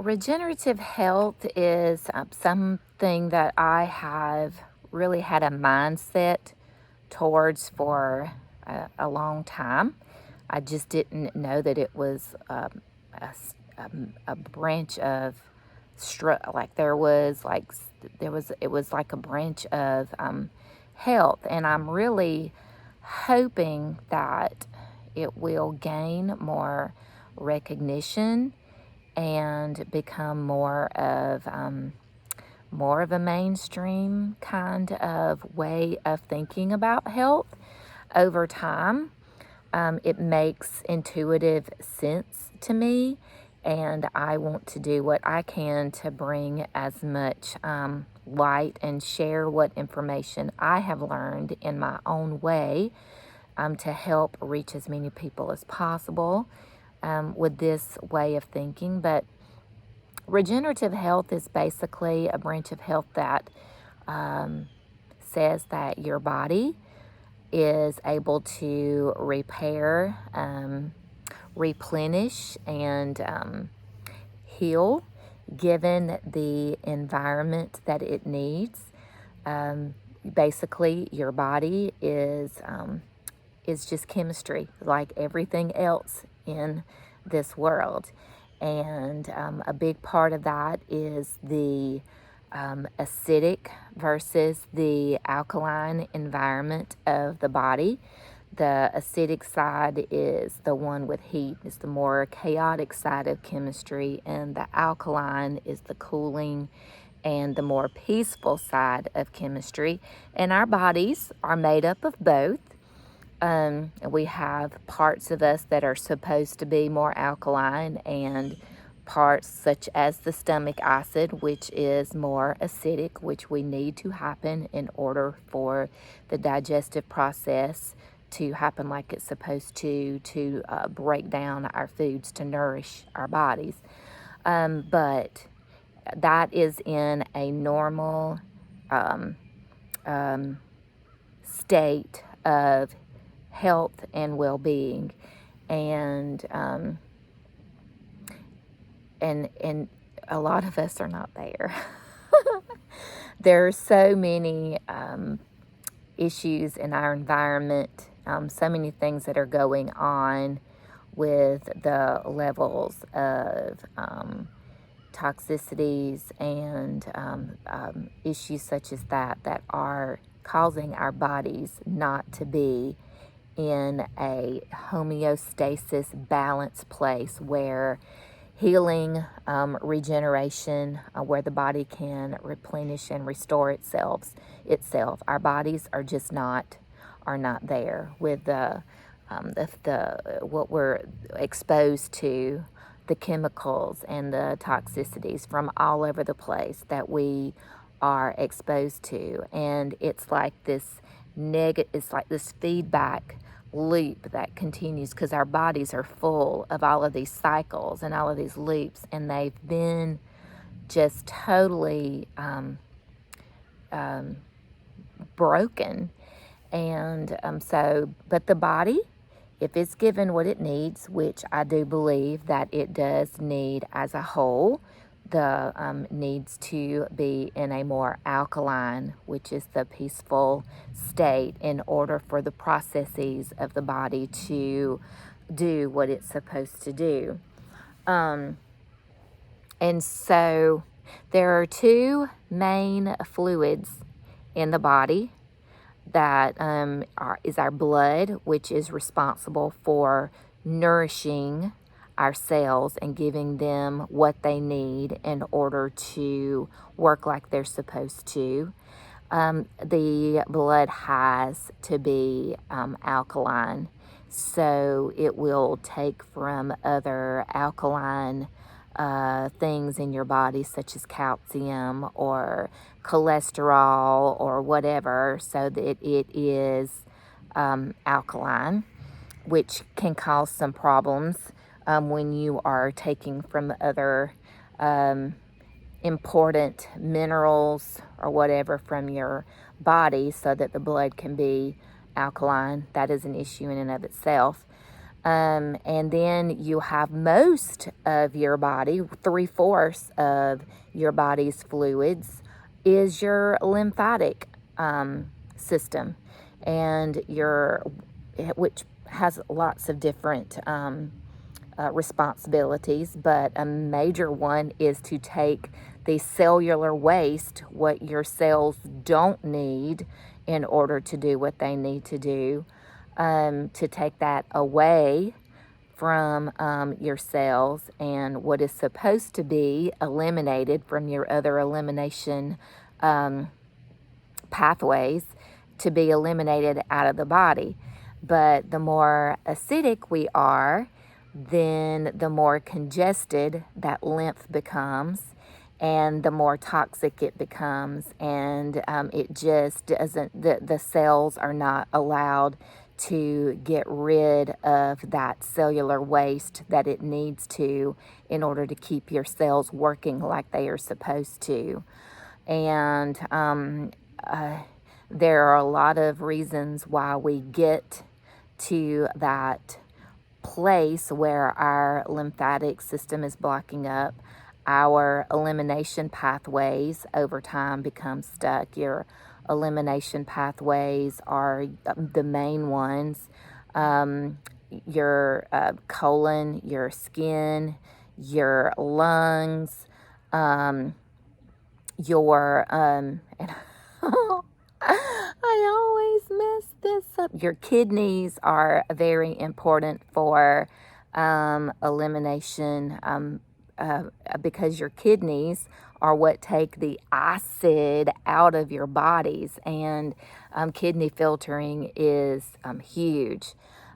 Regenerative health is something that I have really had a mindset towards for a long time. I just didn't know that it was a branch of like it was like a branch of health, and I'm really hoping that it will gain more recognition and become more of a mainstream kind of way of thinking about health over time. It makes intuitive sense to me, and I want to do what I can to bring as much light and share what information I have learned in my own way to help reach as many people as possible with this way of thinking. But regenerative health is basically a branch of health that says that your body is able to repair, replenish, and heal given the environment that it needs. Basically, your body is just chemistry, like everything else in this world. And a big part of that is the acidic versus the alkaline environment of the body. The acidic side is the one with heat, it's the more chaotic side of chemistry, and the alkaline is the cooling and the more peaceful side of chemistry. And our bodies are made up of both. We have parts of us that are supposed to be more alkaline, and parts such as the stomach acid, which is more acidic, which we need to happen in order for the digestive process to happen like it's supposed to break down our foods to nourish our bodies. But that is in a normal state of health and well-being, and a lot of us are not there. There are so many issues in our environment, so many things that are going on with the levels of toxicities and issues such as that are causing our bodies not to be in a homeostasis balance place where healing, regeneration, where the body can replenish and restore itself. Our bodies are just not there with the what we're exposed to, the chemicals and the toxicities from all over the place that we are exposed to. And it's like this feedback loop that continues because our bodies are full of all of these cycles and all of these loops, and they've been just totally broken. And but the body, if it's given what it needs, which I do believe that it does need as a whole, the needs to be in a more alkaline, which is the peaceful state, in order for the processes of the body to do what it's supposed to do. And so there are two main fluids in the body that is our blood, which is responsible for nourishing our cells and giving them what they need in order to work like they're supposed to. The blood has to be alkaline, so it will take from other alkaline things in your body, such as calcium or cholesterol or whatever, so that it is alkaline, which can cause some problems when you are taking from other important minerals or whatever from your body so that the blood can be alkaline. That is an issue in and of itself. And then you have most of your body, 3/4 of your body's fluids, is your lymphatic system, and which has lots of different responsibilities, but a major one is to take the cellular waste, what your cells don't need in order to do what they need to do, to take that away from your cells, and what is supposed to be eliminated from your other elimination pathways to be eliminated out of the body. But the more acidic we are, then the more congested that lymph becomes, and the more toxic it becomes, and it just doesn't, the cells are not allowed to get rid of that cellular waste that it needs to in order to keep your cells working like they are supposed to. And there are a lot of reasons why we get to that place where our lymphatic system is blocking up. Our elimination pathways over time become stuck. Your elimination pathways are the main ones. Your colon, your skin, your lungs, your and I always mess this up. Your kidneys are very important for elimination, because your kidneys are what take the acid out of your bodies, and kidney filtering is huge.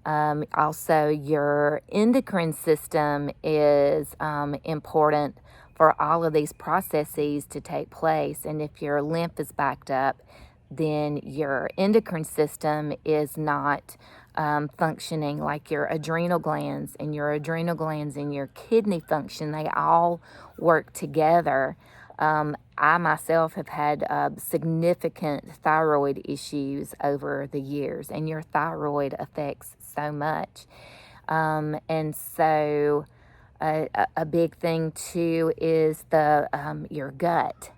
Also, your endocrine system is important for all of these processes to take place. And if your lymph is backed up, then your endocrine system is not functioning, like your adrenal glands, and your adrenal glands and your kidney function, they all work together. I myself have had significant thyroid issues over the years, and your thyroid affects so much. And so a big thing too is your gut,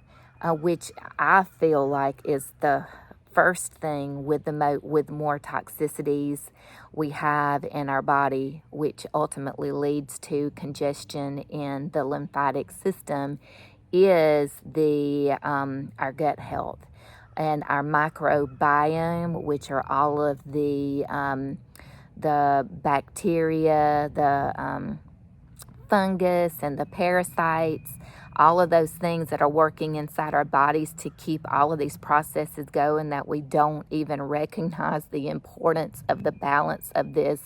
which I feel like is the first thing with with more toxicities we have in our body, which ultimately leads to congestion in the lymphatic system, is our gut health and our microbiome, which are all of the bacteria, the fungus, and the parasites, all of those things that are working inside our bodies to keep all of these processes going, that we don't even recognize the importance of the balance of this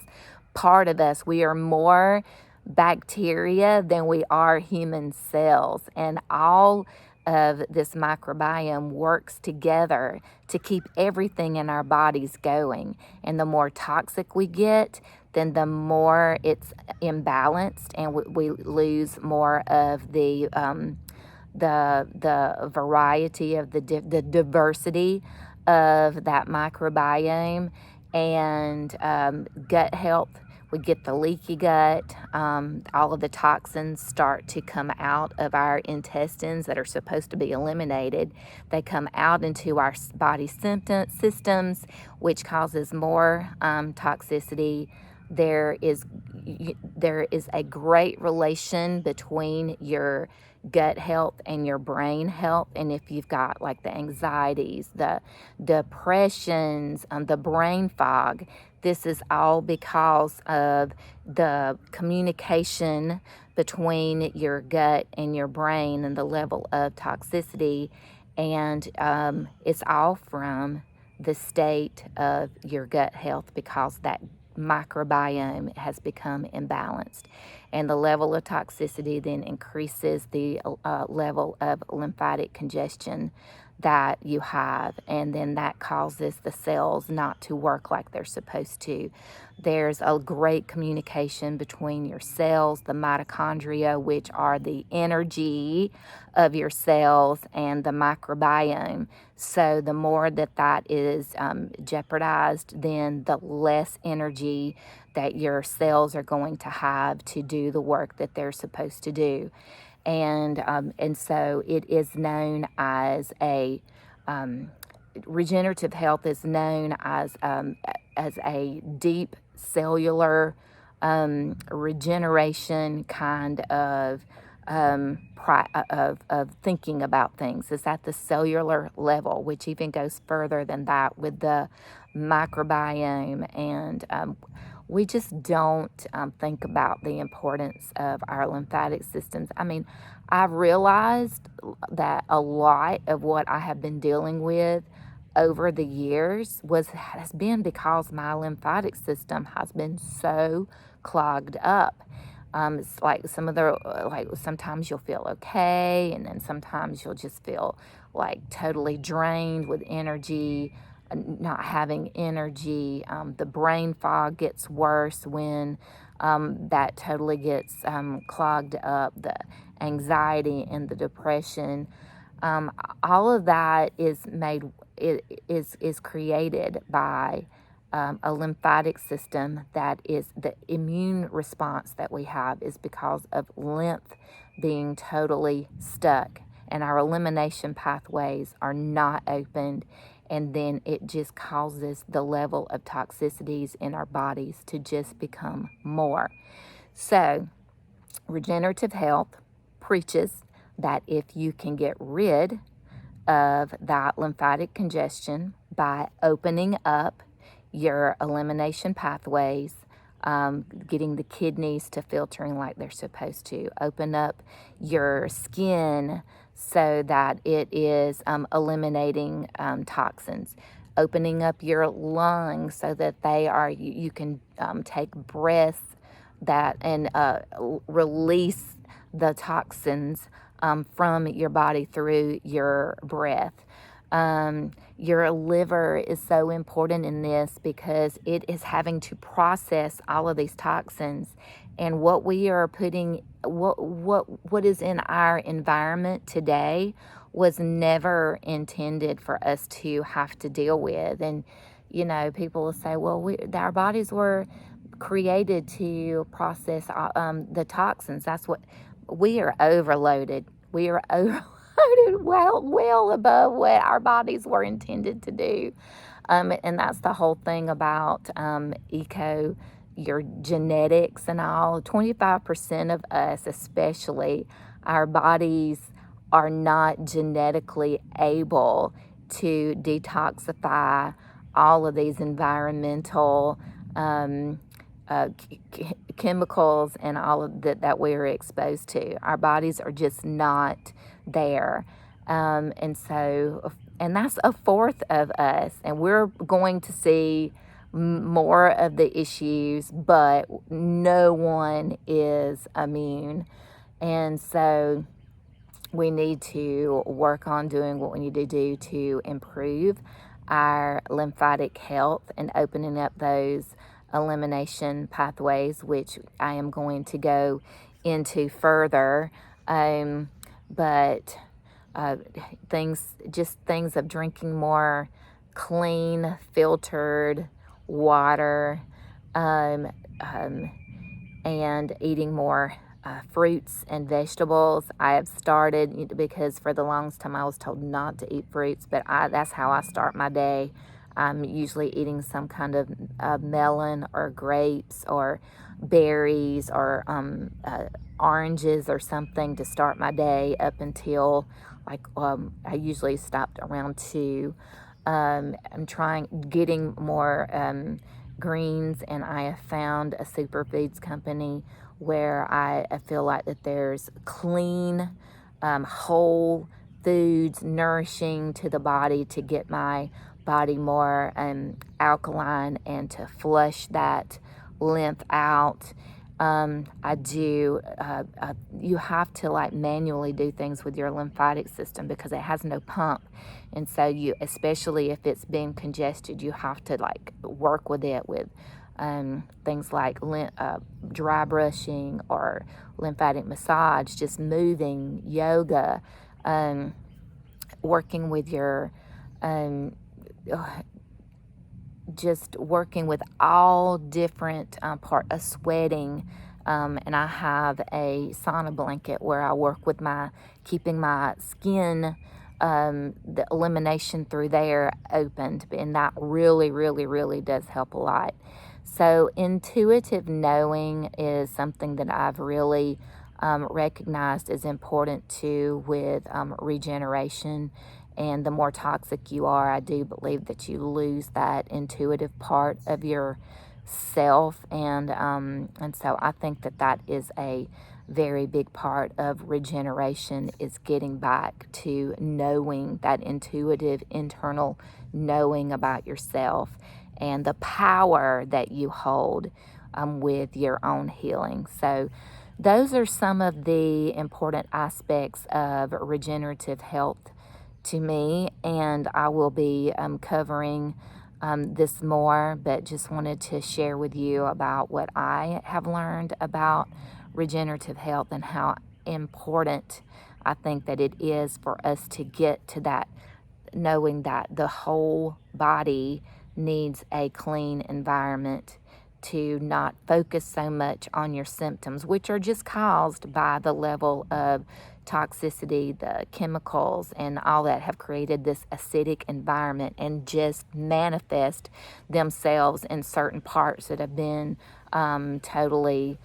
part of us. We are more bacteria than we are human cells, and all of this microbiome works together to keep everything in our bodies going. And the more toxic we get, then the more it's imbalanced, and we lose more of the variety of the diversity of that microbiome. And gut health, we get the leaky gut. All of the toxins start to come out of our intestines that are supposed to be eliminated. They come out into our body systems, which causes more toxicity. There is a great relation between your gut health and your brain health. And if you've got like the anxieties, the depressions, the brain fog, this is all because of the communication between your gut and your brain and the level of toxicity. And it's all from the state of your gut health, because that microbiome has become imbalanced, and the level of toxicity then increases the level of lymphatic congestion that you have, and then that causes the cells not to work like they're supposed to. There's a great communication between your cells, the mitochondria, which are the energy of your cells, and the microbiome. So the more that is jeopardized, then the less energy that your cells are going to have to do the work that they're supposed to do. And so it is known as regenerative health is known as a deep cellular regeneration kind of of thinking about things. It's at the cellular level, which even goes further than that with the microbiome. And we just don't think about the importance of our lymphatic systems. I mean, I've realized that a lot of what I have been dealing with over the years has been because my lymphatic system has been so clogged up. It's like sometimes you'll feel okay, and then sometimes you'll just feel like totally drained with energy, not having energy. The brain fog gets worse when that totally gets clogged up. The anxiety and the depression, all of that is created by a lymphatic system. That is the immune response that we have is because of lymph being totally stuck, and our elimination pathways are not opened, and then it just causes the level of toxicities in our bodies to just become more. So regenerative health preaches that if you can get rid of that lymphatic congestion by opening up your elimination pathways, getting the kidneys to filtering like they're supposed to, open up your skin so that it is eliminating toxins, opening up your lungs so that you can take breaths that and release the toxins from your body through your breath. Your liver is so important in this because it is having to process all of these toxins, and what we are putting, what is in our environment today was never intended for us to have to deal with. And people will say, well, our bodies were created to process the toxins. That's what we are overloaded. We are overloaded well above what our bodies were intended to do. And that's the whole thing about your genetics and all. 25% of us, especially, our bodies are not genetically able to detoxify all of these environmental chemicals and all of that we are exposed to. Our bodies are just not there. And that's a fourth of us, and we're going to see more of the issues, but no one is immune. And so we need to work on doing what we need to do to improve our lymphatic health and opening up those elimination pathways, which I am going to go into further. But things of drinking more clean, filtered water, and eating more fruits and vegetables. I have started, because for the longest time I was told not to eat fruits, but that's how I start my day. I'm usually eating some kind of melon or grapes or berries or oranges or something to start my day up until I usually stopped around 2. I'm getting more greens, and I have found a superfoods company where I feel like that there's clean, whole foods nourishing to the body to get my body more alkaline and to flush that lymph out. I do, you have to like manually do things with your lymphatic system because it has no pump. And so you, especially if it's being congested, you have to like work with it with things like dry brushing or lymphatic massage, just moving, yoga, working with your, um, just working with all different part of sweating. And I have a sauna blanket where I work with keeping my skin, the elimination through there opened. And that really, really, really does help a lot. So intuitive knowing is something that I've really recognized is important too with regeneration. And the more toxic you are, I do believe that you lose that intuitive part of your self. And so I think that that is a very big part of regeneration, is getting back to knowing, that intuitive internal knowing about yourself and the power that you hold with your own healing. So those are some of the important aspects of regenerative health to me, and I will be covering this more, but just wanted to share with you about what I have learned about regenerative health and how important I think that it is for us to get to that, knowing that the whole body needs a clean environment, to not focus so much on your symptoms, which are just caused by the level of toxicity, the chemicals, and all that have created this acidic environment and just manifest themselves in certain parts that have been totally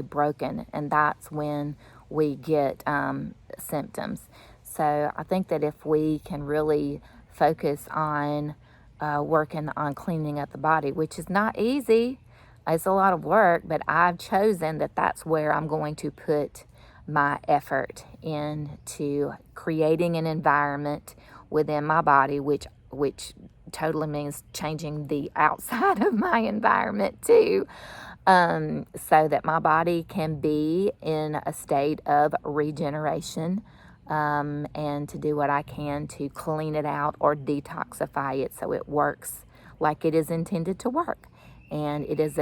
broken, and that's when we get symptoms. So I think that if we can really focus on working on cleaning up the body, which is not easy, it's a lot of work, but I've chosen that that's where I'm going to put my effort into creating an environment within my body, which totally means changing the outside of my environment too, so that my body can be in a state of regeneration, and to do what I can to clean it out or detoxify it so it works like it is intended to work. And it is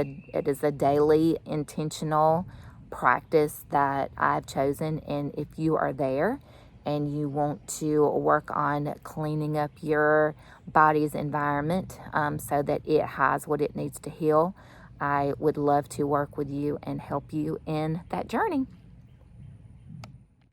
a daily intentional practice that I've chosen. And if you are there and you want to work on cleaning up your body's environment, so that it has what it needs to heal, I would love to work with you and help you in that journey.